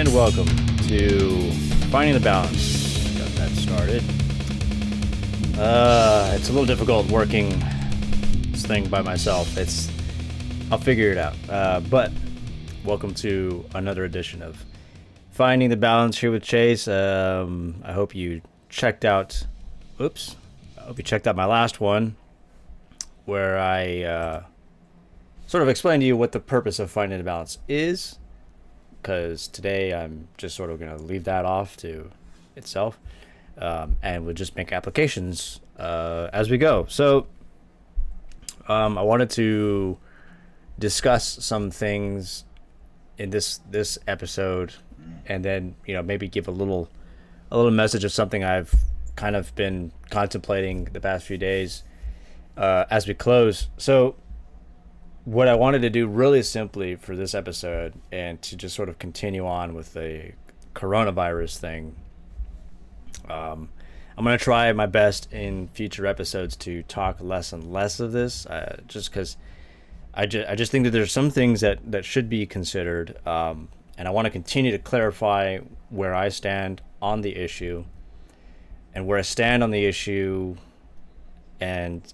and welcome to Finding the Balance. Got that started. It's a little difficult working this thing by myself. I'll figure it out. But welcome to another edition of Finding the Balance here with Chase. I hope you checked out. I hope you checked out my last one, where I sort of explained to you what the purpose of Finding the Balance is. Because today I'm just sort of going to leave that off to itself, and we'll just make applications as we go. So I wanted to discuss some things in this episode, and then maybe give a little message of something I've kind of been contemplating the past few days as we close. So what I wanted to do really simply for this episode, and to just sort of continue on with the coronavirus thing, I'm going to try my best in future episodes to talk less and less of this, just because I just think that there's some things that should be considered, and I want to continue to clarify where I stand on the issue, and where I stand on the issue, and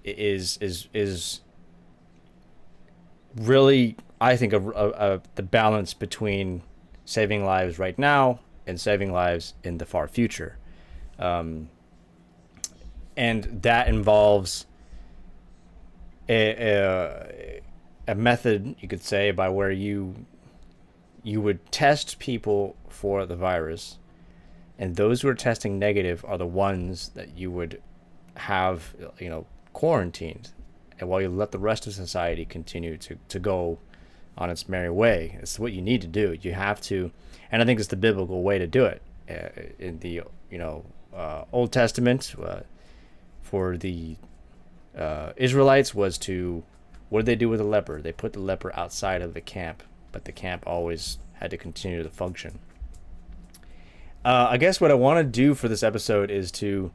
is really, I think, the balance between saving lives right now and saving lives in the far future. And that involves a method, you could say, by where you would test people for the virus, and those who are testing negative are the ones that you would have quarantined, and while you let the rest of society continue to go on its merry way. It's what you need to do. You have to, and I think it's the biblical way to do it. In the Old Testament, for the Israelites, was to, what did they do with the leper? They put the leper outside of the camp, but the camp always had to continue to function. I guess what I want to do for this episode is to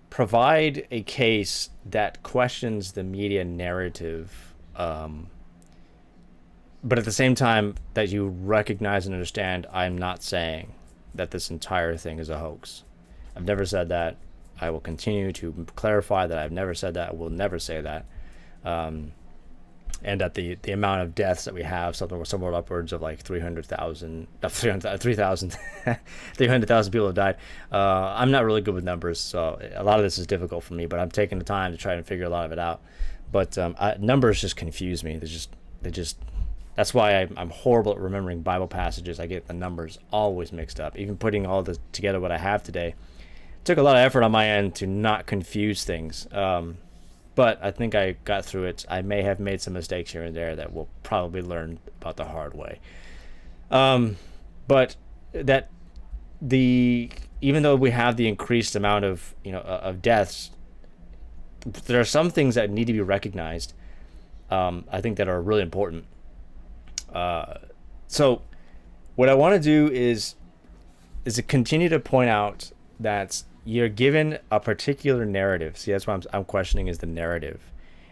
provide a case that questions the media narrative, but at the same time that you recognize and understand I'm not saying that this entire thing is a hoax. I've never said that. I will continue to clarify that I've never said that. I will never say that. And that the amount of deaths that we have, somewhere upwards of like 300,000 people have died. I'm not really good with numbers, so a lot of this is difficult for me, but I'm taking the time to try and figure a lot of it out. But numbers just confuse me. That's why I'm horrible at remembering Bible passages. I get the numbers always mixed up. Even putting all this together, what I have today, took a lot of effort on my end to not confuse things. But I think I got through it. I may have made some mistakes here and there that we'll probably learn about the hard way. But that even though we have the increased amount of of deaths, there are some things that need to be recognized. I think that are really important. So what I want to do is to continue to point out that you're given a particular narrative. See, that's what I'm questioning, is the narrative.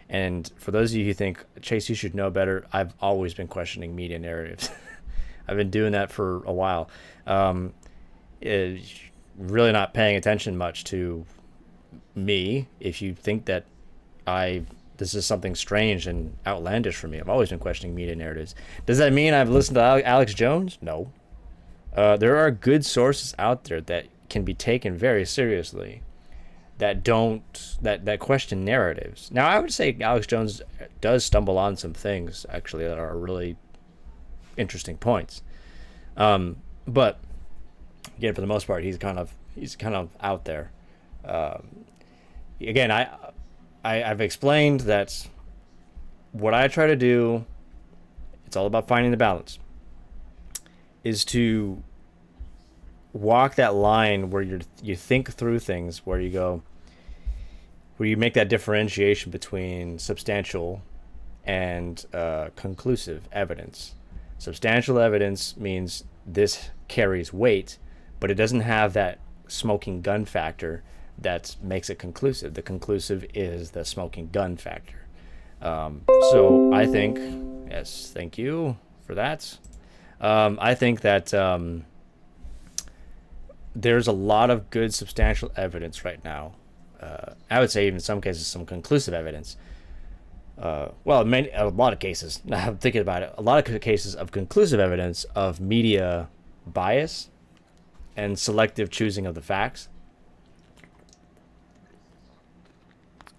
And for those of you who think, Chase, you should know better, I've always been questioning media narratives. I've been doing that for a while. Really not paying attention much to me. If you think that this is something strange and outlandish for me, I've always been questioning media narratives. Does that mean I've listened to Alex Jones? No. There are good sources out there that can be taken very seriously, that question narratives. Now, I would say Alex Jones does stumble on some things actually that are really interesting points, but again, for the most part, he's kind of out there. Again, I've explained that what I try to do, it's all about finding the balance, is to walk that line where you think through things, where you make that differentiation between substantial and conclusive evidence. Substantial evidence means this carries weight, but it doesn't have that smoking gun factor that makes it conclusive. The conclusive is the smoking gun factor. So I think, yes, thank you for that. I think that there's a lot of good substantial evidence right now. I would say even in some cases some conclusive evidence. Well, a lot of cases. Now I'm thinking about it. A lot of cases of conclusive evidence of media bias and selective choosing of the facts.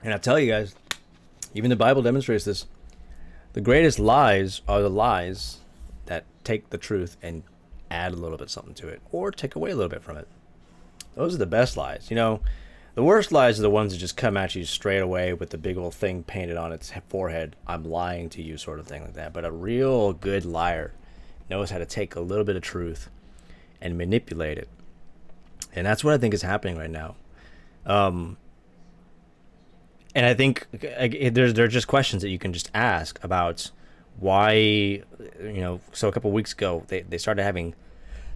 And I tell you guys, even the Bible demonstrates this. The greatest lies are the lies that take the truth and add a little bit something to it, or take away a little bit from it. Those are the best lies. You know, the worst lies are the ones that just come at you straight away with the big old thing painted on its forehead. I'm lying to you, sort of thing like that. But a real good liar knows how to take a little bit of truth and manipulate it. And that's what I think is happening right now. And I think there are just questions that you can just ask about why, you know, so a couple of weeks ago, they started having,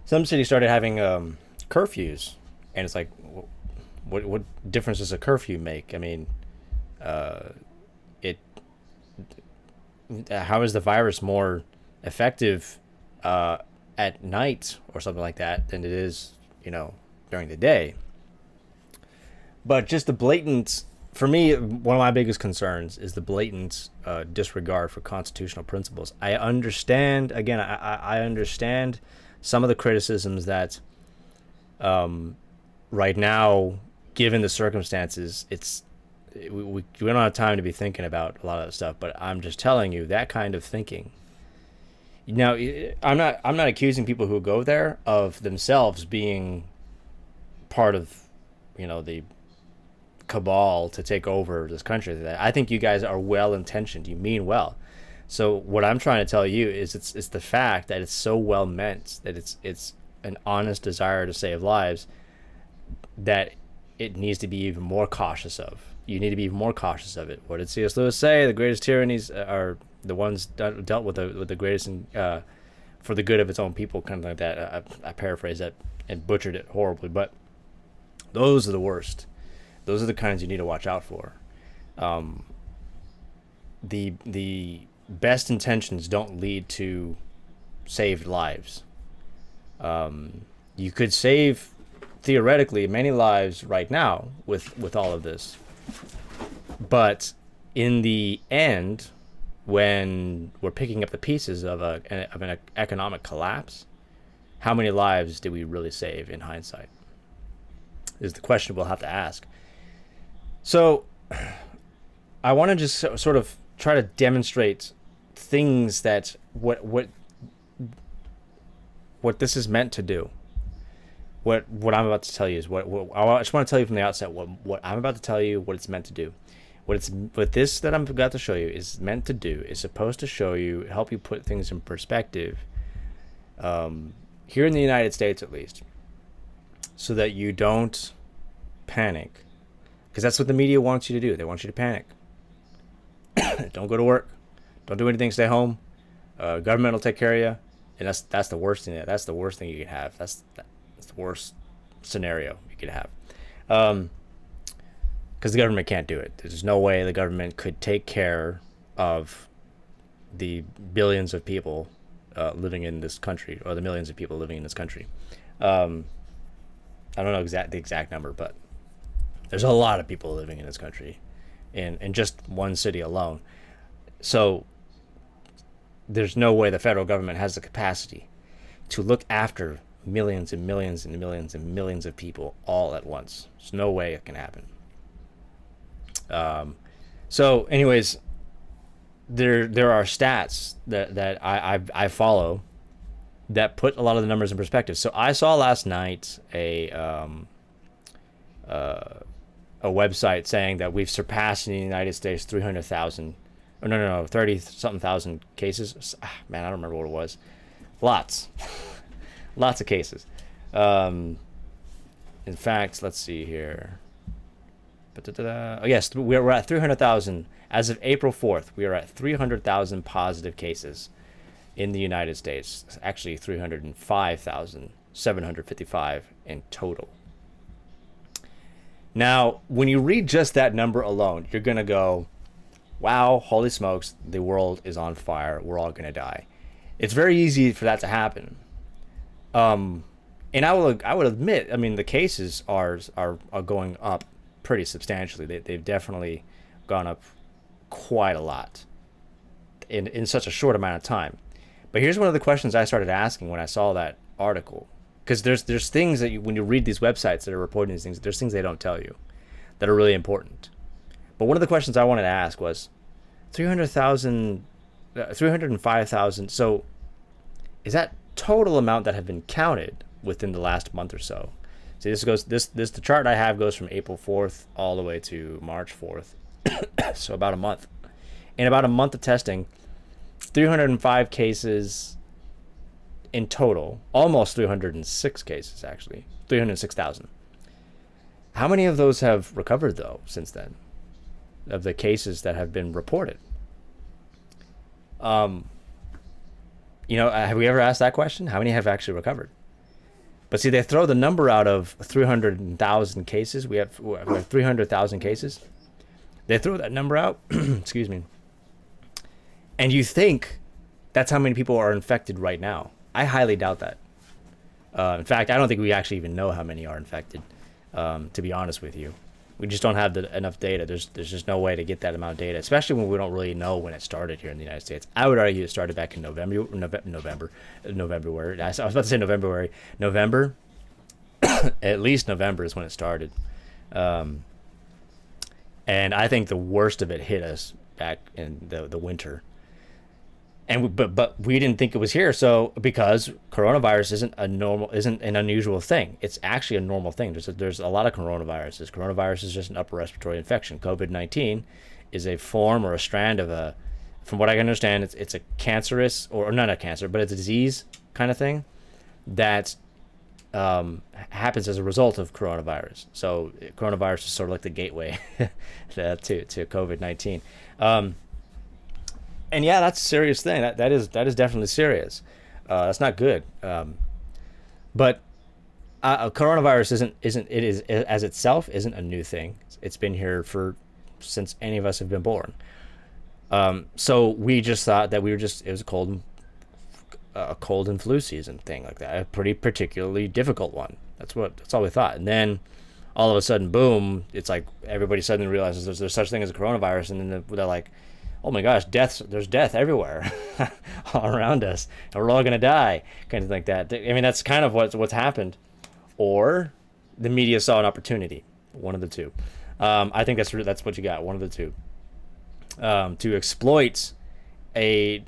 some cities started having curfews. And it's like, what difference does a curfew make? I mean, how is the virus more effective at night or something like that than it is, you know, during the day? But just the blatant, for me, one of my biggest concerns is the blatant disregard for constitutional principles. I understand, again, I understand some of the criticisms that right now, given the circumstances, we don't have time to be thinking about a lot of that stuff. But I'm just telling you, that kind of thinking. Now, I'm not accusing people who go there of themselves being part of, you know, the cabal to take over this country. I think you guys are well intentioned. You mean well. So what I'm trying to tell you is it's the fact that it's so well meant, that it's an honest desire to save lives, that it needs to be even more cautious of. You need to be more cautious of it. What did C.S. Lewis say? The greatest tyrannies are the ones dealt with the greatest for the good of its own people, kind of like that. I paraphrased that and butchered it horribly, but those are the worst. Those are the kinds you need to watch out for. The best intentions don't lead to saved lives. You could save, theoretically, many lives right now with all of this. But in the end, when we're picking up the pieces of an economic collapse, how many lives did we really save in hindsight? Is the question we'll have to ask. So I want to just sort of try to demonstrate things that what this is meant to do. What I'm about to tell you is what I just want to tell you from the outset. What I'm about to tell you, what it's meant to do. What this that I'm about to show you is meant to do is supposed to show you, help you put things in perspective. Here in the United States, at least, so that you don't panic, because that's what the media wants you to do. They want you to panic. Don't go to work. Don't do anything. Stay home. Government will take care of you, and that's the worst thing. That's the worst thing you can have. That's the worst scenario you could have, because the government can't do it. There's no way the government could take care of the billions of people living in this country, or the millions of people living in this country. I don't know the exact number, but there's a lot of people living in this country in just one city alone. So there's no way the federal government has the capacity to look after millions and millions and millions and millions of people all at once. There's no way it can happen. So anyways, there are stats that I follow that put a lot of the numbers in perspective. So I saw last night a website saying that we've surpassed in the United States 300,000. Oh, no, 30-something thousand cases. Man, I don't remember what it was. Lots of cases. In fact, let's see here. Oh, yes, we're at 300,000. As of April 4th, we are at 300,000 positive cases in the United States. It's actually 305,755 in total. Now, when you read just that number alone, you're going to go, wow, holy smokes, the world is on fire. We're all going to die. It's very easy for that to happen. And I would admit, I mean, the cases are going up pretty substantially. They've definitely gone up quite a lot in such a short amount of time. But here's one of the questions I started asking when I saw that article, because there's things that when you read these websites that are reporting these things, there's things they don't tell you that are really important. But one of the questions I wanted to ask was 305,000. So is that total amount that have been counted within the last month or so? See, the chart I have goes from April 4th all the way to March 4th. So about a month. In about a month of testing, 305 cases in total, almost 306 cases actually, 306,000. How many of those have recovered though since then, of the cases that have been reported? Have we ever asked that question? How many have actually recovered? But see, they throw the number out of 300,000 cases. We have 300,000 cases. They throw that number out, excuse me, and you think that's how many people are infected right now. I highly doubt that. In fact, I don't think we actually even know how many are infected, to be honest with you. We just don't have enough data. There's just no way to get that amount of data, especially when we don't really know when it started here in the United States. I would argue it started back in November. I was about to say November. At least November is when it started. And I think the worst of it hit us back in the winter. And but we didn't think it was here, so because coronavirus isn't an unusual thing. It's actually a normal thing. There's a lot of coronaviruses. Coronavirus is just an upper respiratory infection. COVID-19 is a form or a strand of from what I can understand, it's a cancerous or not a cancer, but it's a disease kind of thing that happens as a result of coronavirus. So coronavirus is sort of like the gateway to COVID-19. And yeah, that's a serious thing. That is definitely serious. That's not good. But coronavirus isn't as itself isn't a new thing. It's been here since any of us have been born. So we just thought that it was a cold and flu season thing like that, a pretty particularly difficult one. That's all we thought. And then all of a sudden, boom! It's like everybody suddenly realizes there's such thing as a coronavirus, and then they're like, oh my gosh, there's death everywhere all around us, and we're all gonna die, kind of like that. I mean, that's kind of what's happened. Or the media saw an opportunity, one of the two. I think that's what you got, one of the two, to exploit a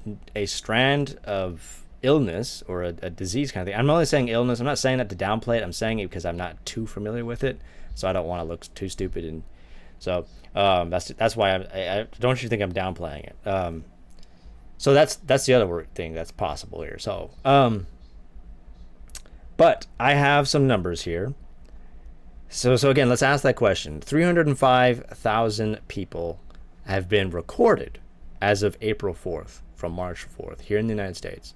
strand of illness or a disease kind of thing. I'm only saying illness. I'm not saying that to downplay it. I'm saying it because I'm not too familiar with it, so I don't want to look too stupid. And so that's why I don't you think I'm downplaying it. So that's the other thing that's possible here. So but I have some numbers here. So again, let's ask that question. 305,000 people have been recorded as of April 4th from March 4th here in the United States,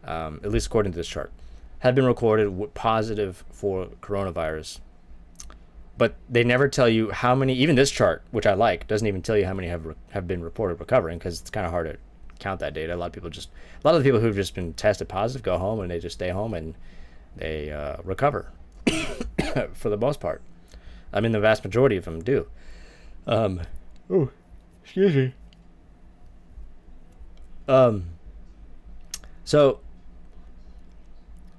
at least according to this chart, have been recorded positive for coronavirus. But they never tell you how many. Even this chart, which I like, doesn't even tell you how many have been reported recovering, because it's kind of hard to count that data. A lot of the people who've just been tested positive go home and they just stay home and they recover for the most part. I mean, the vast majority of them do. Excuse me. So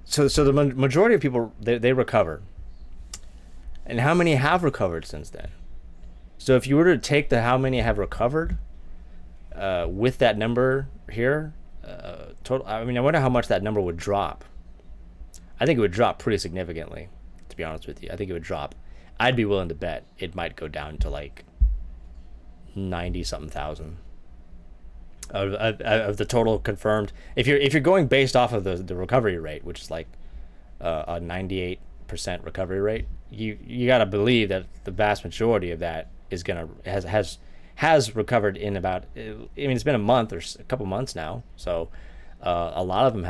the majority of people they recover. And how many have recovered since then? So if you were to take how many have recovered with that number here, total. I mean, I wonder how much that number would drop. I think it would drop pretty significantly, to be honest with you. I think it would drop. I'd be willing to bet it might go down to like 90-something thousand of the total confirmed. If you're going based off of the recovery rate, which is like a 98% recovery rate, you got to believe that the vast majority of that has recovered in about. I mean, it's been a month or a couple months now, so a lot of them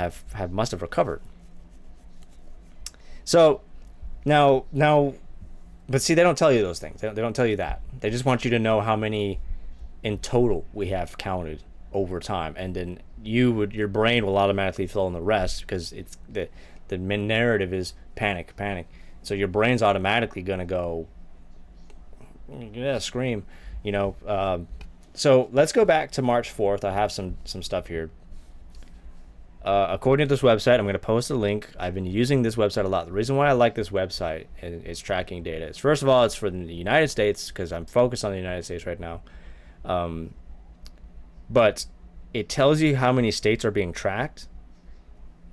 must have recovered. So now, but see, they don't tell you those things. They don't tell you that. They just want you to know how many in total we have counted over time, and then your brain will automatically fill in the rest because it's the main narrative is panic, panic. So your brain's automatically gonna go, yeah, scream, you know. So let's go back to March 4th. I have some stuff here. According to this website, I'm going to post a link. I've been using this website a lot. The reason why I like this website and its tracking data is, first of all, it's for the United States because I'm focused on the United States right now. But it tells you how many states are being tracked.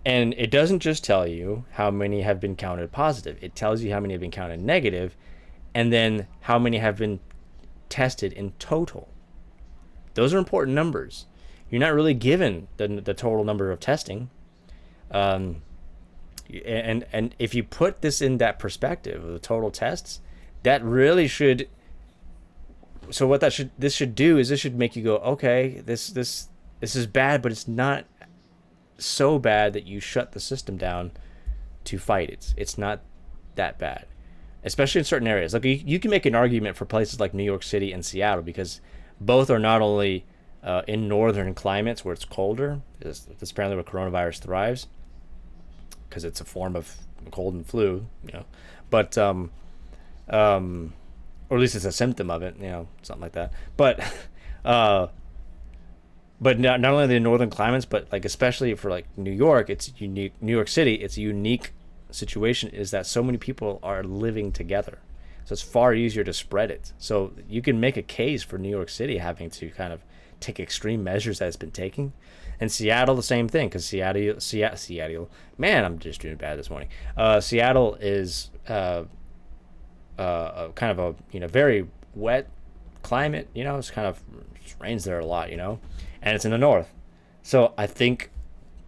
And it doesn't just tell you how many have been counted positive. It tells you how many have been counted negative, and then how many have been tested in total. Those are important numbers. You're not really given the total number of testing. And if you put this in that perspective of the total tests, that really should. So what this should do is this should make you go, okay, this is bad, but it's not so bad that you shut the system down to fight it. It's not that bad, especially in certain areas. Like you can make an argument for places like New York City and Seattle because both are not only in northern climates where it's colder. That's apparently where coronavirus thrives because it's a form of cold and flu, you know. But or at least it's a symptom of it, you know, something like that. But not only the northern climates, but like especially for like New York, it's unique. New York City, it's a unique situation is that so many people are living together. So it's far easier to spread it. So you can make a case for New York City having to kind of take extreme measures that it's been taking. And Seattle, the same thing, because Seattle, man, I'm just doing bad this morning. Seattle is kind of a very wet climate. You know, it's kind of it rains there a lot. You know, and it's in the north. So I think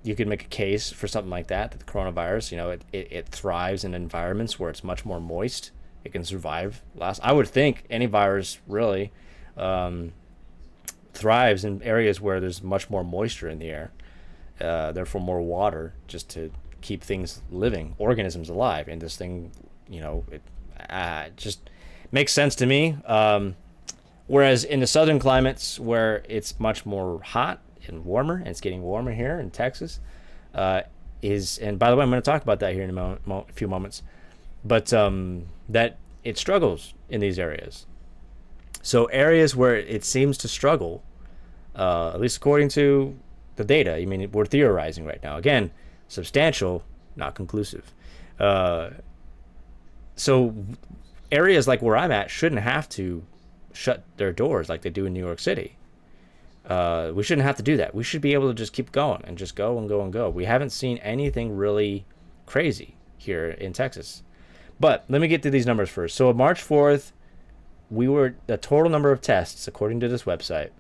you could make a case for something like that. That the coronavirus, you know, it thrives in environments where it's much more moist. It can survive. I would think any virus really thrives in areas where there's much more moisture in the air, therefore more water, just to keep things living, organisms alive. And this thing, you know, it just makes sense to me. Whereas in the southern climates where it's much more hot and warmer, and it's getting warmer here in Texas, and by the way, I'm going to talk about that here in a few moments, but that it struggles in these areas. So areas where it seems to struggle, at least according to the data, I mean, we're theorizing right now. Again, substantial, not conclusive. So areas like where I'm at shouldn't have to shut their doors like they do in New York City. We shouldn't have to do that. We should be able to just keep going and just go and go and go. We haven't seen anything really crazy here in Texas. But let me get to these numbers first. So on March 4th, the total number of tests, according to this website,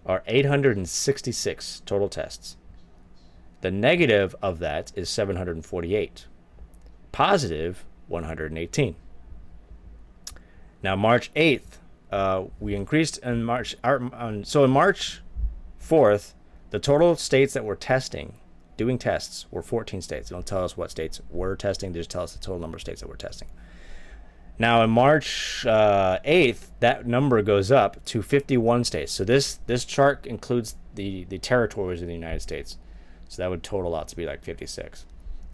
are 866 total tests. The negative of that is 748. Positive, 118. Now, March 8th, we increased in March. So in March 4th, the total states that were doing tests, were 14 states. They don't tell us what states were testing. They just tell us the total number of states that were testing. Now, in March 8th, that number goes up to 51 states. So this chart includes the territories of the United States. So that would total out to be like 56.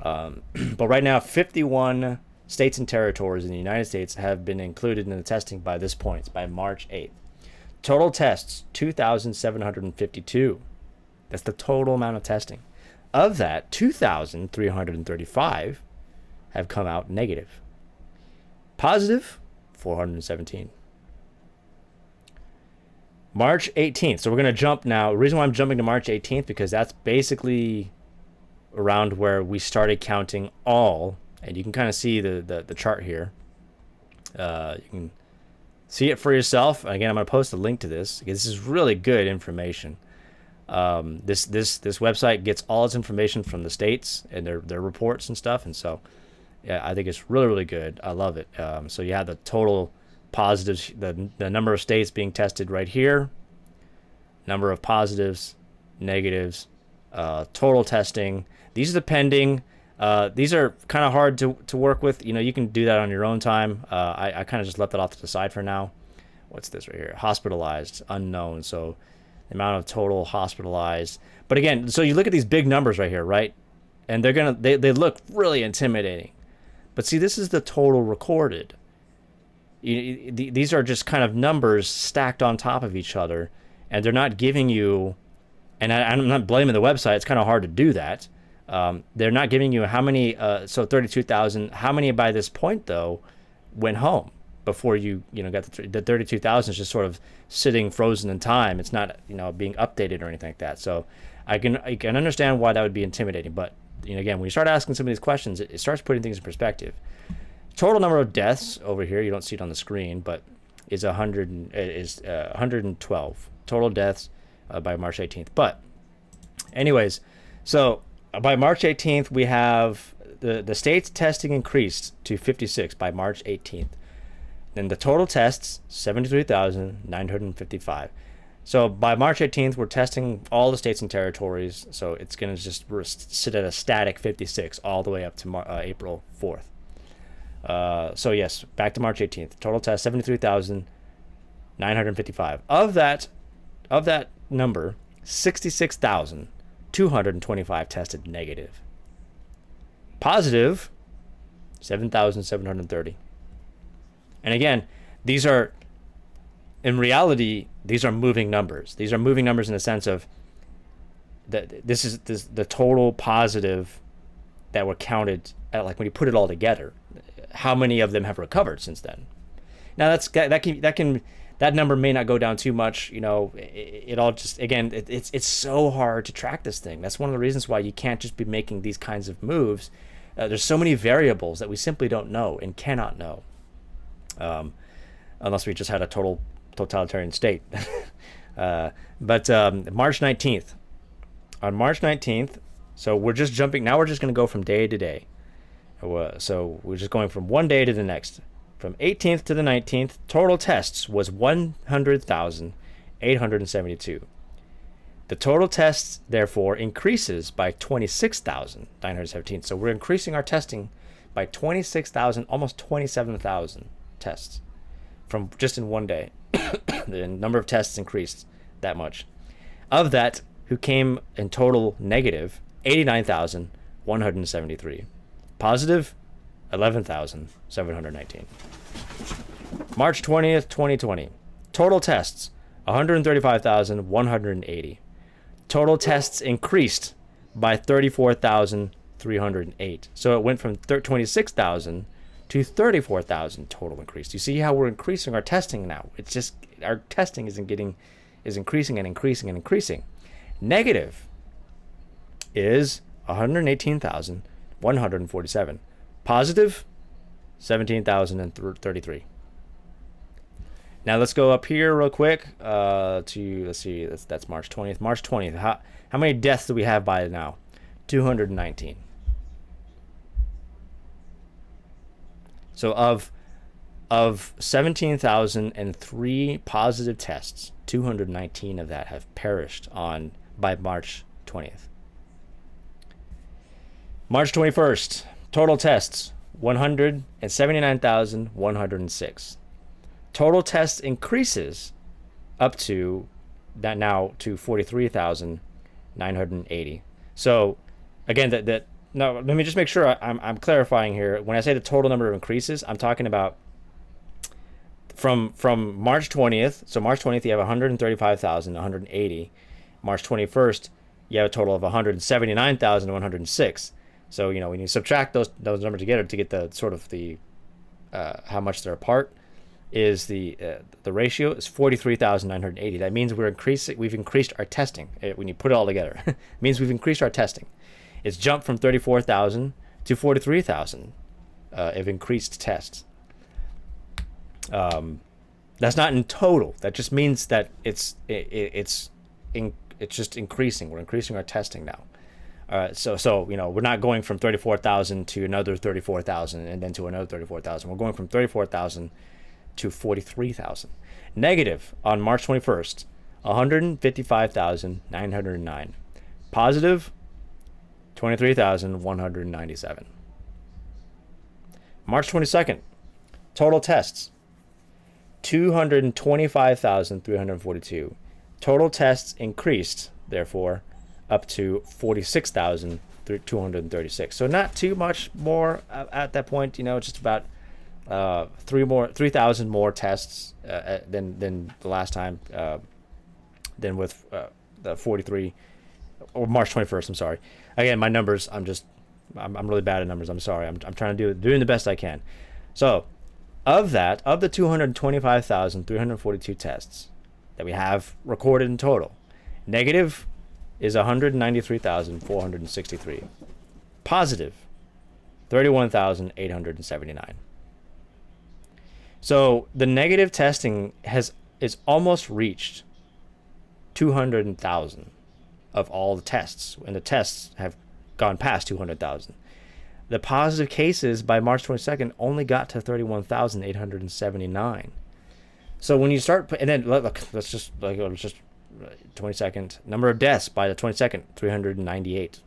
But right now, 51 states and territories in the United States have been included in the testing by this point, by March 8th. Total tests, 2,752. That's the total amount of testing. Of that, 2,335 have come out negative. Positive, 417. March 18th. So we're going to jump now. The reason why I'm jumping to March 18th, because that's basically around where we started counting all. And you can kind of see the chart here. You can see it for yourself. Again, I'm going to post a link to this because this is really good information. This website gets all its information from the states and their reports and stuff. And so, yeah, I think it's really, really good. I love it. So you have the total positives, the number of states being tested right here, number of positives, negatives, total testing. These are the pending. These are kind of hard to work with. You know, you can do that on your own time. I kind of just left that off to the side for now. What's this right here? Hospitalized, unknown. So the amount of total hospitalized. But again, so you look at these big numbers right here, right? And they look really intimidating. But see, this is the total recorded. These are just kind of numbers stacked on top of each other, and they're not giving you, and I'm not blaming the website, it's kind of hard to do that. They're not giving you how many, so 32,000, how many by this point, though, went home before you got the 32,000 is just sort of sitting frozen in time. It's not, being updated or anything like that. So I can understand why that would be intimidating. But, again, when you start asking some of these questions, it starts putting things in perspective. Total number of deaths over here, you don't see it on the screen, but is 112 total deaths by March 18th. But anyways, so by March 18th, we have the state's testing increased to 56 by March 18th. Then the total tests, 73,955. So by March 18th, we're testing all the states and territories. So it's going to just sit at a static 56 all the way up to April 4th. So yes, back to March 18th. Total test 73,955. Of that number, 66,225 tested negative. Positive, 7,730. And again, these are, in reality, these are moving numbers. These are moving numbers in the sense of that this is the total positive that were counted at, like when you put it all together. How many of them have recovered since then? Now that number may not go down too much. It all just, again, it's so hard to track this thing. That's one of the reasons why you can't just be making these kinds of moves. There's so many variables that we simply don't know and cannot know, unless we just had a totalitarian state. But March 19th. On March 19th, so we're just jumping. Now we're just going to go from day to day. So we're just going from one day to the next. From 18th to the 19th, total tests was 100,872. The total tests, therefore, increases by 26,917. So we're increasing our testing by 26,000, almost 27,000 tests from just in one day. The number of tests increased that much. Of that, who came in total negative, 89,173. Positive, 11,719. March 20th, 2020. Total tests, 135,180. Total tests increased by 34,308. So it went from 26,000 to 34,000 total increase. You see how we're increasing our testing now? It's just our testing is increasing and increasing and increasing. Negative is 118,147. Positive, 17,033. Now let's go up here real quick to, let's see, that's March 20th. March 20th, how many deaths do we have by now? 219. So of 17,003 positive tests, 219 of that have perished by March 20th. March 21st, total tests, 179,106. Total tests increases up to that now to 43,980. So again, now let me just make sure I'm clarifying here. When I say the total number of increases, I'm talking about from March 20th. So March 20th, you have 135,180. March 21st, you have a total of 179,106. So when you subtract those numbers together to get the sort of the how much they're apart, is the ratio is 43,980. That means we've increased our testing. When you put it all together, it means we've increased our testing. It's jumped from 34,000 to 43,000 of increased tests. That's not in total. That just means that it's just increasing. We're increasing our testing now. So we're not going from 34,000 to another 34,000 and then to another 34,000. We're going from 34,000 to 43,000. Negative on March 21st, 155,909. Positive, 23,197. March 22nd, total tests, 225,342. Total tests increased, therefore, up to 46,236. So not too much more at that point. Just about 3,000 more tests than the last time. Than with the 43 or March 21st. I'm sorry. Again, my numbers. I'm really bad at numbers. I'm sorry. I'm trying to doing the best I can. So, of the 225,342 tests that we have recorded in total, negative is 193,463. Positive, 31,879. So the negative testing is almost reached 200,000 of all the tests, and the tests have gone past 200,000. The positive cases by March 22nd only got to 31,879. So when you start, and then let's just 22nd number of deaths by the 22nd, 398.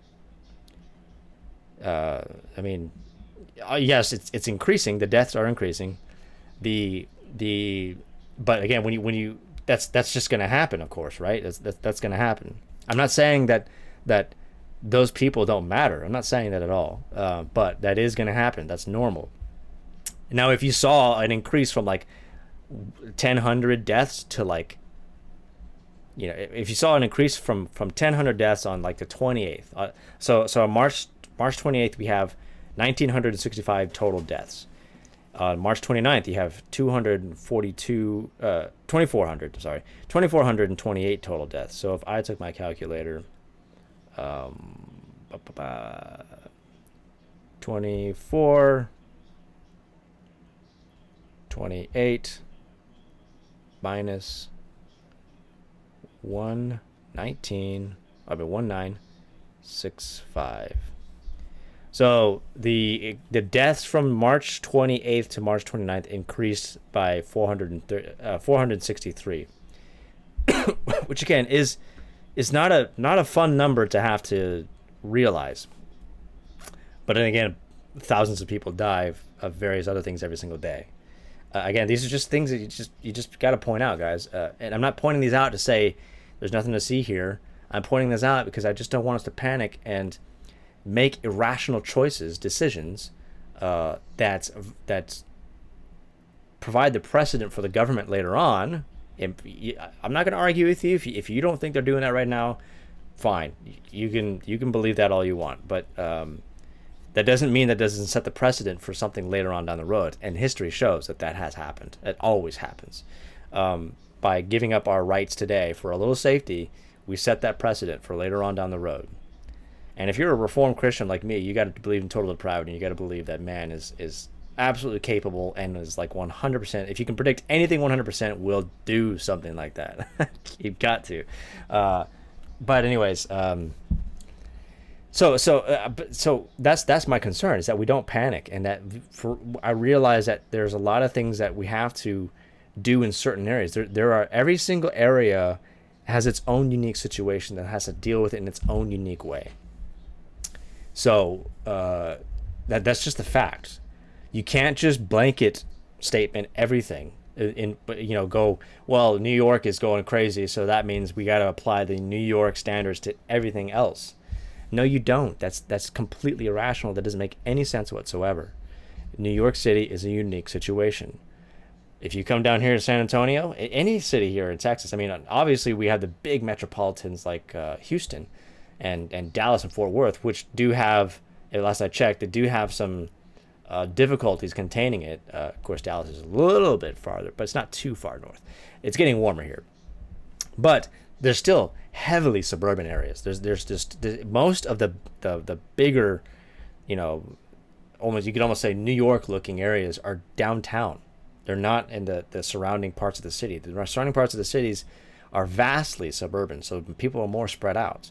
Yes, it's increasing. The deaths are increasing. But again, when you that's just going to happen, of course, right? That's going to happen. I'm not saying that those people don't matter. I'm not saying that at all. But that is going to happen. That's normal. Now, if you saw an increase from like 1,000 deaths to like, if you saw an increase from 1,000 deaths on like the 28th, so on March 28th we have 1,965 total deaths. On March 29th, you have 2,428 total deaths. So if I took my calculator, 24, 28 minus 1965. So the deaths from March 28th to March 29th increased by 463, which again is not a fun number to have to realize. But then again, thousands of people die of various other things every single day. Again, these are just things that you just got to point out, guys. And I'm not pointing these out to say there's nothing to see here. I'm pointing this out because I just don't want us to panic and make irrational decisions that provide the precedent for the government later on. I'm not going to argue with you if you don't think they're doing that right now. Fine, you can believe that all you want, but that doesn't mean that doesn't set the precedent for something later on down the road. And history shows that has happened. It always happens. By giving up our rights today for a little safety, we set that precedent for later on down the road. And if you're a Reformed Christian like me, you got to believe in total depravity. You got to believe that man is absolutely capable and is like 100%. If you can predict anything 100%, will do something like that. You've got to. But anyways, so that's my concern, is that we don't panic, and that I realize that there's a lot of things that we have to do in certain areas. There are, every single area has its own unique situation that has to deal with it in its own unique way. So that's just a fact. You can't just blanket statement everything go, well, New York is going crazy, so that means we got to apply the New York standards to everything else. No, you don't. That's completely irrational. That doesn't make any sense whatsoever. New York City is a unique situation. If you come down here to San Antonio, any city here in Texas, I mean, obviously we have the big metropolitans like Houston and Dallas and Fort Worth, which do have, last I checked, they do have some difficulties containing it. Of course, Dallas is a little bit farther, but it's not too far north. It's getting warmer here. But there's still heavily suburban areas. There's just most of the bigger, almost, you could almost say New York looking areas are downtown. They're not in the surrounding parts of the city. The surrounding parts of the cities are vastly suburban, so people are more spread out.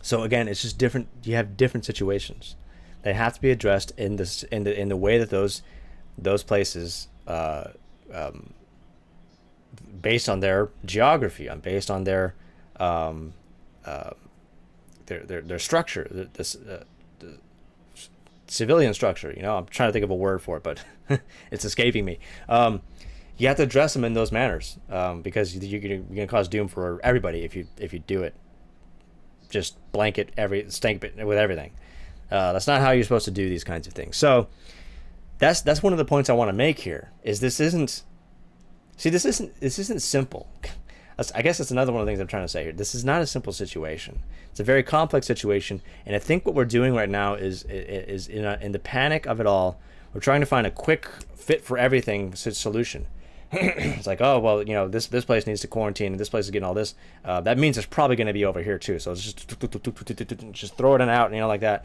So again, it's just different. You have different situations. They have to be addressed in the way that those places, based on their geography, based on their structure, the civilian structure. I'm trying to think of a word for it, but it's escaping me. you have to address them in those manners, because you're gonna cause doom for everybody if you do it. Just blanket stank it with everything. That's not how you're supposed to do these kinds of things. So that's one of the points I want to make here. This isn't simple. I guess that's another one of the things I'm trying to say here. This is not a simple situation. It's a very complex situation, and I think what we're doing right now is in the panic of it all, we're trying to find a quick fit for everything solution. It's like, oh well, this place needs to quarantine, and this place is getting all this. That means it's probably going to be over here too. So it's just throw it out, like that.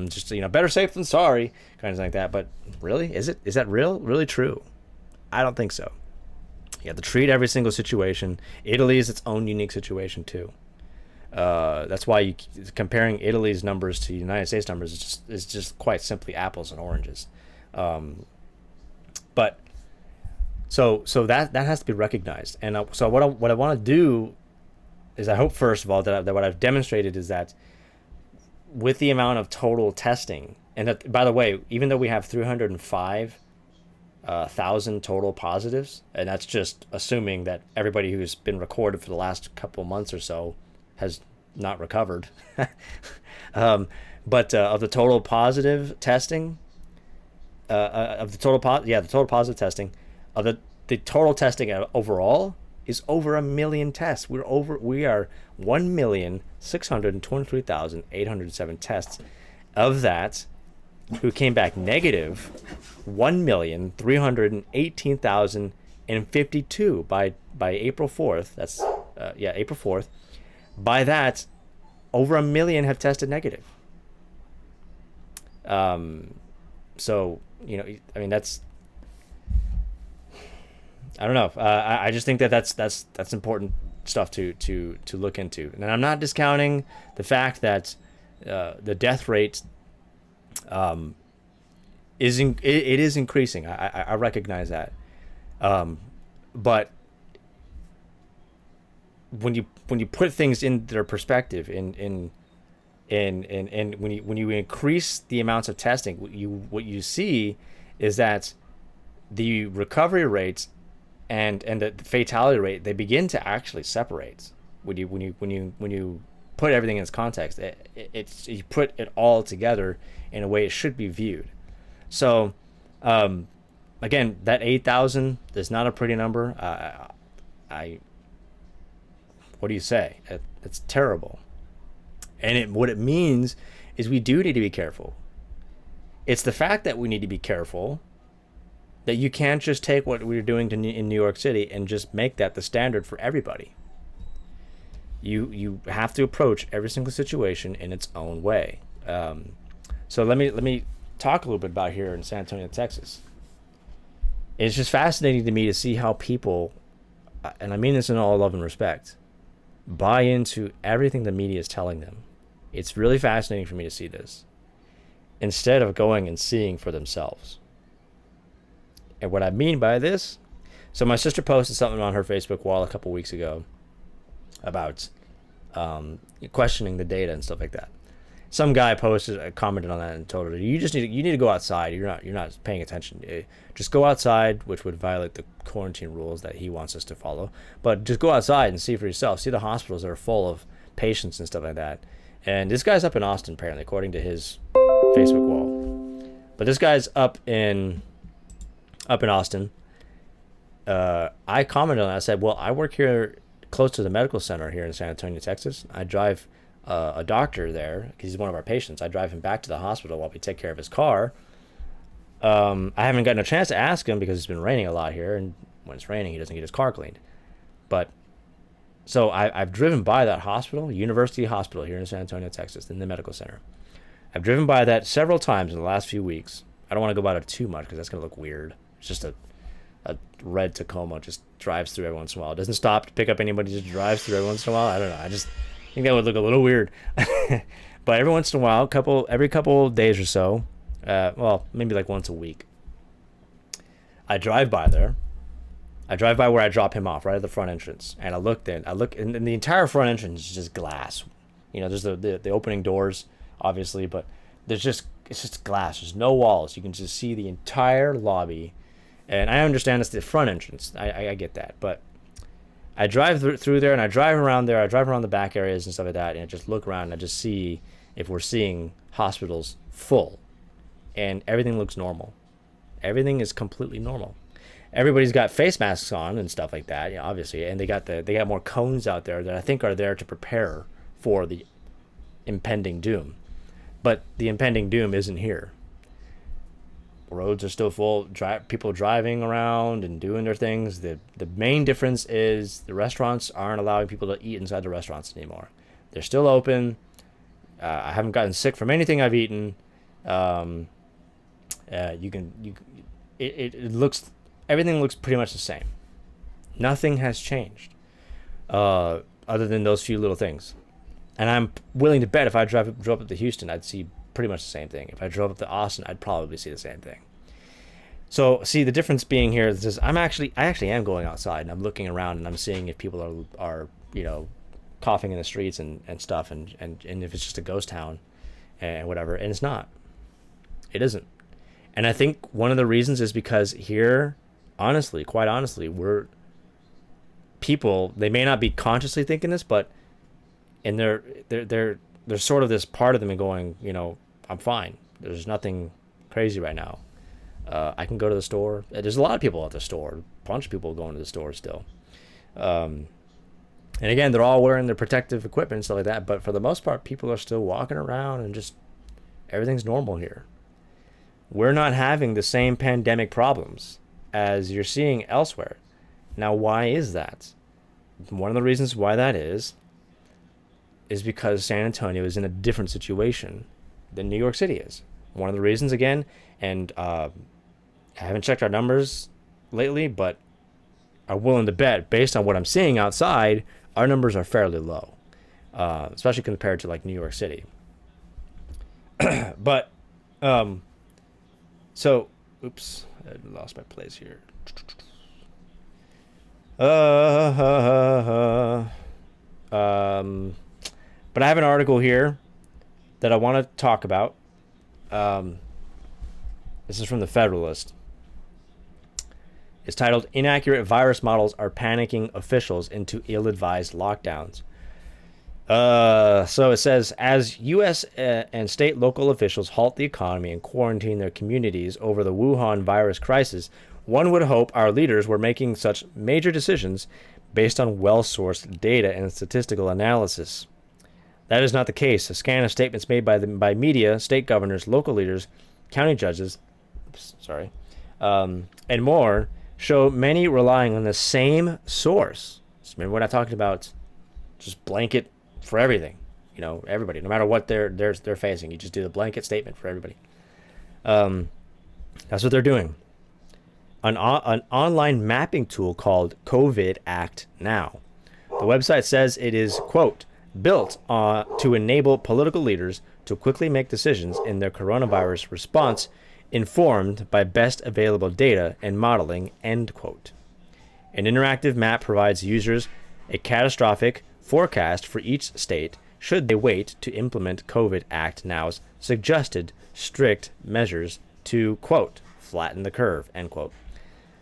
Just better safe than sorry, kind of like that. But really, is that really true? I don't think so. You have to treat every single situation. Italy is its own unique situation too. That's why comparing Italy's numbers to United States numbers is just quite simply apples and oranges. But so that has to be recognized. And so what I want to do is, I hope first of all that what I've demonstrated is that with the amount of total testing, and that, by the way, even though we have 305,000 total positives, and that's just assuming that everybody who's been recorded for the last couple months or so has not recovered. But of the total positive testing, the total positive testing, of the total testing overall is over 1 million tests. We are 1,623,807 tests. Of that, who came back negative, 1,318,052 by April 4th. That's April 4th. By that, over 1 million have tested negative. So that's, I don't know. I just think that's important stuff to look into. And I'm not discounting the fact that the death rate is increasing. I recognize that. But when you put things in their perspective, and when you increase the amounts of testing, what you see is that the recovery rates and the fatality rate, they begin to actually separate when you put everything in its context. You put it all together in a way it should be viewed. So again, that 8,000 is not a pretty number. What do you say? It's terrible. And what it means is we do need to be careful. It's the fact that we need to be careful that you can't just take what we're doing in New York City and just make that the standard for everybody. You have to approach every single situation in its own way. So let me talk a little bit about here in San Antonio, Texas. It's just fascinating to me to see how people, and I mean this in all love and respect, buy into everything the media is telling them. It's really fascinating for me to see this, instead of going and seeing for themselves. And what I mean by this, so my sister posted something on her Facebook wall a couple weeks ago about questioning the data and stuff like that. Some guy commented on that and told her, you need to go outside. You're not paying attention. Just go outside, which would violate the quarantine rules that he wants us to follow. But just go outside and see for yourself. See the hospitals that are full of patients and stuff like that. And this guy's up in Austin, apparently, according to his Facebook wall. But this guy's up in Austin. I commented on that. I said, well, I work here close to the medical center here in San Antonio, Texas. I drive a doctor there because he's one of our patients. I drive him back to the hospital while we take care of his car. I haven't gotten a chance to ask him because it's been raining a lot here, and when it's raining, he doesn't get his car cleaned. But so I've driven by that hospital, University Hospital here in San Antonio, Texas, in the medical center. I've driven by that several times in the last few weeks. I don't want to go by there too much because that's going to look weird. It's just a red Tacoma, just drives through every once in a while. It doesn't stop to pick up anybody, just drives through every once in a while. I don't know. I just think that would look a little weird. But every once in a while, every couple of days or so, maybe like once a week, I drive by there. I drive by where I drop him off, right at the front entrance, and I look, and the entire front entrance is just glass. There's the opening doors, obviously, but it's just glass. There's no walls. You can just see the entire lobby, And I understand it's the front entrance. I get that. But I drive through there, and I drive around there. I drive around the back areas and stuff like that, and I just look around and I just see if we're seeing hospitals full. And everything looks normal. Everything is completely normal. Everybody's got face masks on and stuff like that, obviously, and they got more cones out there that I think are there to prepare for the impending doom. But the impending doom isn't here. Roads are still full, people driving around and doing their things. The main difference is the restaurants aren't allowing people to eat inside the restaurants anymore. They're still open. I haven't gotten sick from anything I've eaten. Everything looks pretty much the same. Nothing has changed, other than those few little things. And I'm willing to bet if I drove up to Houston, I'd see pretty much the same thing. If I drove up to Austin, I'd probably see the same thing. So, see, the difference being here is just, I actually am going outside and I'm looking around and I'm seeing if people are coughing in the streets and stuff, and if it's just a ghost town and whatever. And it's not. It isn't. And I think one of the reasons is because here, honestly, quite honestly, people, they may not be consciously thinking this, but and there's sort of this part of them going, I'm fine. There's nothing crazy right now. I can go to the store. There's a lot of people at the store. A bunch of people going to the store still. And again, they're all wearing their protective equipment and stuff like that. But for the most part, people are still walking around and just everything's normal here. We're not having the same pandemic problems as you're seeing elsewhere. Now, why is that? One of the reasons why that is because San Antonio is in a different situation than New York City is. One of the reasons, again, and I haven't checked our numbers lately, but I'm willing to bet, based on what I'm seeing outside, our numbers are fairly low, especially compared to like New York City. But, so, oops, I lost my place here. But I have an article here that I want to talk about. This is from the Federalist. It's titled, "Inaccurate Virus Models Are Panicking Officials into Ill-Advised Lockdowns." So it says, as U.S. and state local officials halt the economy and quarantine their communities over the Wuhan virus crisis, one would hope our leaders were making such major decisions based on well-sourced data and statistical analysis. That is not the case. A scan of statements made by media, state governors, local leaders, county judges, and more show many relying on the same source. So remember when I talked about just blanket for everything, everybody, no matter what they're facing, you just do the blanket statement for everybody. That's what they're doing. An online mapping tool called COVID Act Now. The website says it is, quote, built to enable political leaders to quickly make decisions in their coronavirus response, informed by best available data and modeling, end quote. An interactive map provides users a catastrophic forecast for each state should they wait to implement COVID Act Now's suggested strict measures to, quote, flatten the curve, end quote.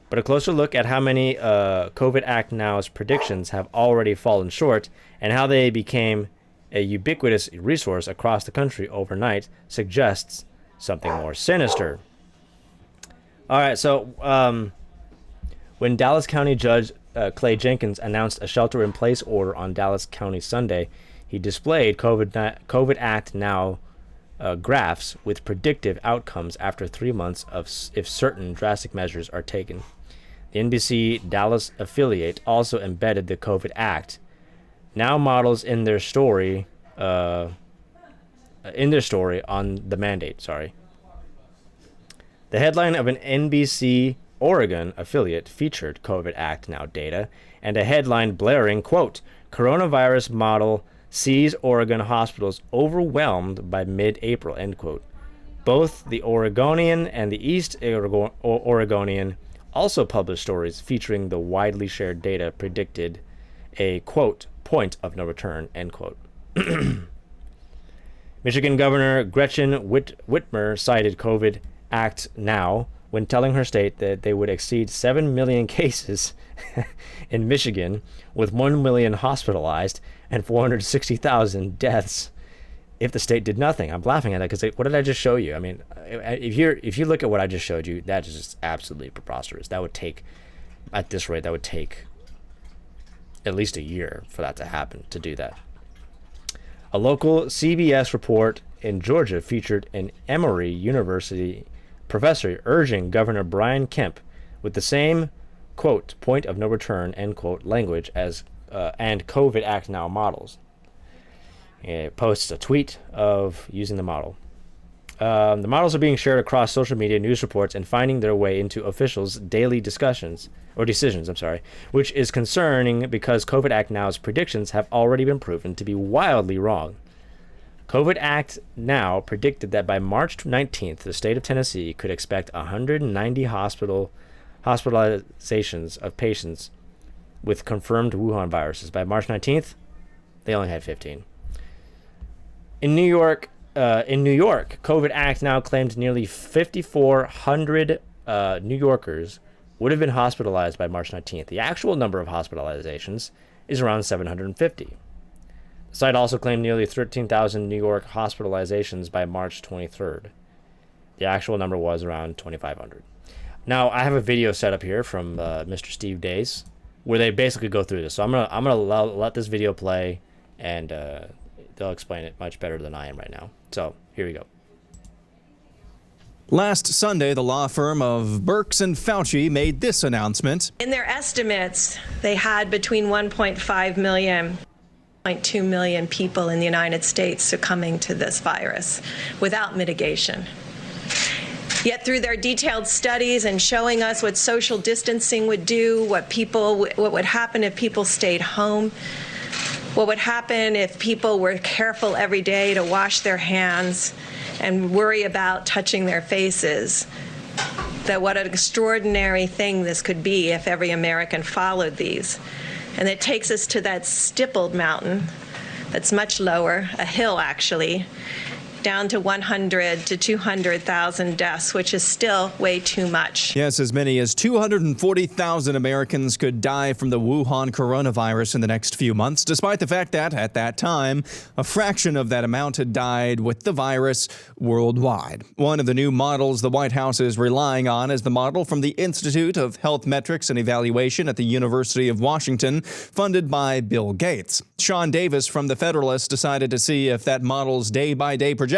But a closer look at how many COVID Act Now's predictions have already fallen short and how they became a ubiquitous resource across the country overnight suggests something more sinister. All right, so when Dallas County Judge Clay Jenkins announced a shelter-in-place order on Dallas County Sunday, he displayed COVID Act Now graphs with predictive outcomes after 3 months if certain drastic measures are taken. The NBC Dallas affiliate also embedded the COVID Act Now models in their story on the mandate. The headline of an NBC Oregon affiliate featured COVID Act Now data and a headline blaring, quote, "Coronavirus model sees Oregon hospitals overwhelmed by mid-April," end quote. Both the Oregonian and the East Oregonian also published stories featuring the widely shared data predicted a, quote, point of no return, end quote. Michigan Governor Gretchen Whitmer cited COVID Act Now when telling her state that they would exceed 7 million cases in Michigan, with 1 million hospitalized and 460,000 deaths if the state did nothing. I'm laughing at that because what did I just show you? I mean, if you look at what I just showed you, that is just absolutely preposterous. That would take, at this rate, that would take at least a year for that to happen, to do that. A local CBS report in Georgia featured an Emory University professor urging Governor Brian Kemp with the same, quote, point of no return, end quote, language as and COVID Act Now models. It posts a tweet of using the model. The models are being shared across social media, news reports, and finding their way into officials' daily decisions, which is concerning because COVID Act Now's predictions have already been proven to be wildly wrong. COVID Act Now predicted that by March 19th, the state of Tennessee could expect 190 hospitalizations of patients with confirmed Wuhan viruses. By March 19th, they only had 15. In New York, COVID Act Now claimed nearly 5,400 New Yorkers would have been hospitalized by March 19th. The actual number of hospitalizations is around 750. The site also claimed nearly 13,000 New York hospitalizations by March 23rd. The actual number was around 2,500. Now, I have a video set up here from Mr. Steve Days where they basically go through this. So I'm gonna let this video play, and they'll explain it much better than I am right now. So here we go. Last Sunday, the law firm of Birx and Fauci made this announcement. In their estimates, they had between 1.5 million, 1.2 million people in the United States succumbing to this virus without mitigation. Yet through their detailed studies and showing us what social distancing would do, what would happen if people stayed home, what would happen if people were careful every day to wash their hands and worry about touching their faces, that what an extraordinary thing this could be if every American followed these. And it takes us to that stippled mountain that's much lower, a hill actually, down to 100 to 200,000 deaths, which is still way too much. Yes, as many as 240,000 Americans could die from the Wuhan coronavirus in the next few months, despite the fact that, at that time, a fraction of that amount had died with the virus worldwide. One of the new models the White House is relying on is the model from the Institute of Health Metrics and Evaluation at the University of Washington, funded by Bill Gates. Sean Davis from The Federalist decided to see if that model's day-by-day projections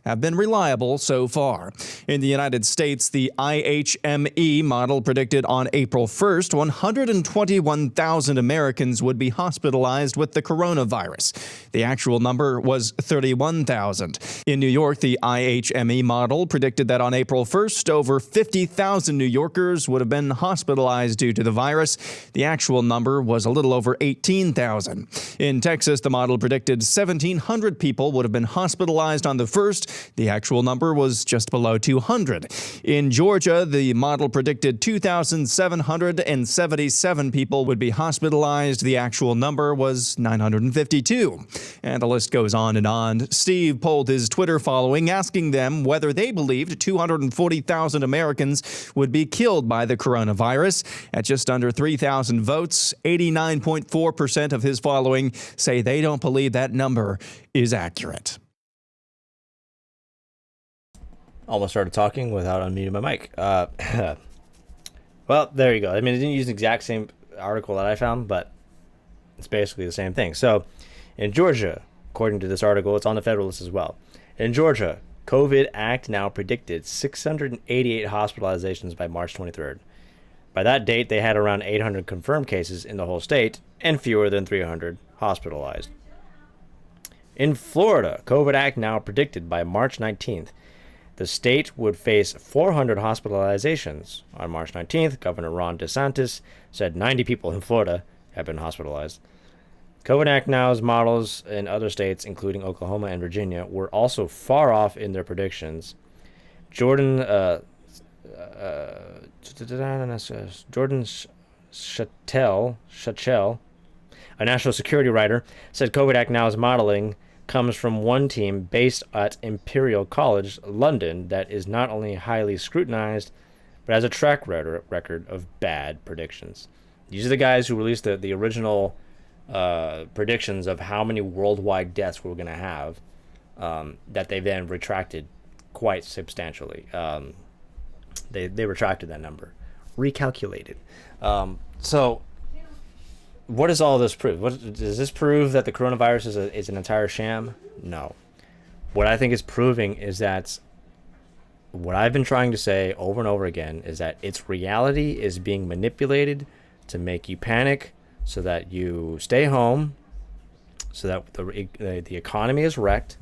have been reliable so far. In the United States, the IHME model predicted on April 1st, 121,000 Americans would be hospitalized with the coronavirus. The actual number was 31,000. In New York, the IHME model predicted that on April 1st, over 50,000 New Yorkers would have been hospitalized due to the virus. The actual number was a little over 18,000. In Texas, the model predicted 1,700 people would have been hospitalized on the 1st. The actual number was just below 200. In Georgia, the model predicted 2,777 people would be hospitalized. The actual number was 952. And the list goes on and on. Steve polled his Twitter following, asking them whether they believed 240,000 Americans would be killed by the coronavirus. At just under 3,000 votes, 89.4% of his following say they don't believe that number is accurate. Almost started talking without unmuting my mic. Well, there you go. I mean, it didn't use the exact same article that I found, but it's basically the same thing. So, in Georgia, according to this article, it's on the Federalist as well. In Georgia, COVID Act Now predicted 688 hospitalizations by March 23rd. By that date, they had around 800 confirmed cases in the whole state and fewer than 300 hospitalized. In Florida, COVID Act Now predicted by March 19th, the state would face 400 hospitalizations. On March 19th, Governor Ron DeSantis said 90 people in Florida have been hospitalized. COVID Act Now's models in other states, including Oklahoma and Virginia, were also far off in their predictions. Jordan Schachtel, a national security writer, said COVID Act Now's modeling comes from one team based at Imperial College London that is not only highly scrutinized, but has a track record of bad predictions. These are the guys who released the original predictions of how many worldwide deaths we're going to have, that they then retracted quite substantially. They retracted that number, recalculated. So what does all this prove? Does this prove that the coronavirus is an entire sham? No. What I think it's proving is that what I've been trying to say over and over again is that its reality is being manipulated to make you panic, so that you stay home, so that the economy is wrecked,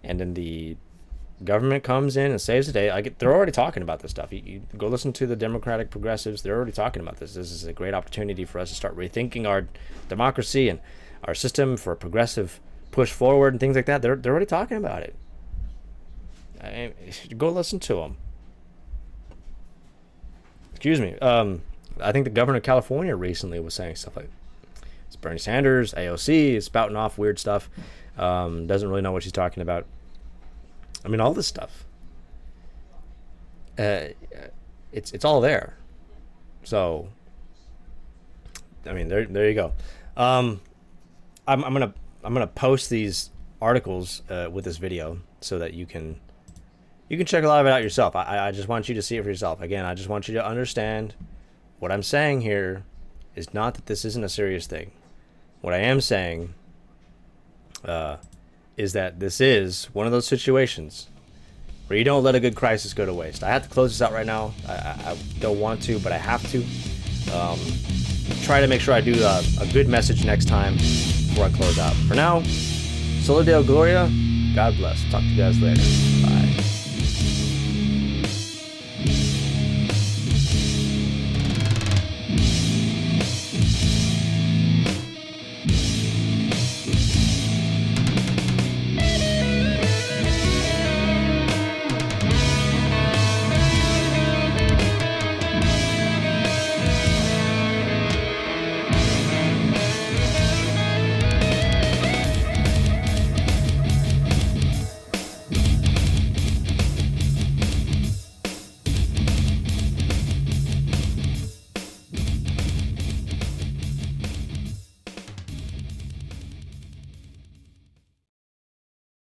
and then the government comes in and saves the day. They're already talking about this stuff. You go listen to the Democratic progressives. They're already talking about this. This is a great opportunity for us to start rethinking our democracy and our system for a progressive push forward and things like that. They're already talking about it. Go listen to them. Excuse me. I think the governor of California recently was saying stuff like, it's Bernie Sanders, AOC is spouting off weird stuff. Doesn't really know what she's talking about. I mean, all this stuff. It's all there. So, I mean, there you go. I'm gonna post these articles with this video so that you can check a lot of it out yourself. I just want you to see it for yourself. Again, I just want you to understand what I'm saying here is not that this isn't a serious thing. What I am saying is that this is one of those situations where you don't let a good crisis go to waste. I have to close this out right now. I don't want to, but I have to. Try to make sure I do a good message next time before I close out. For now, Soli Deo Gloria. God bless. Talk to you guys later.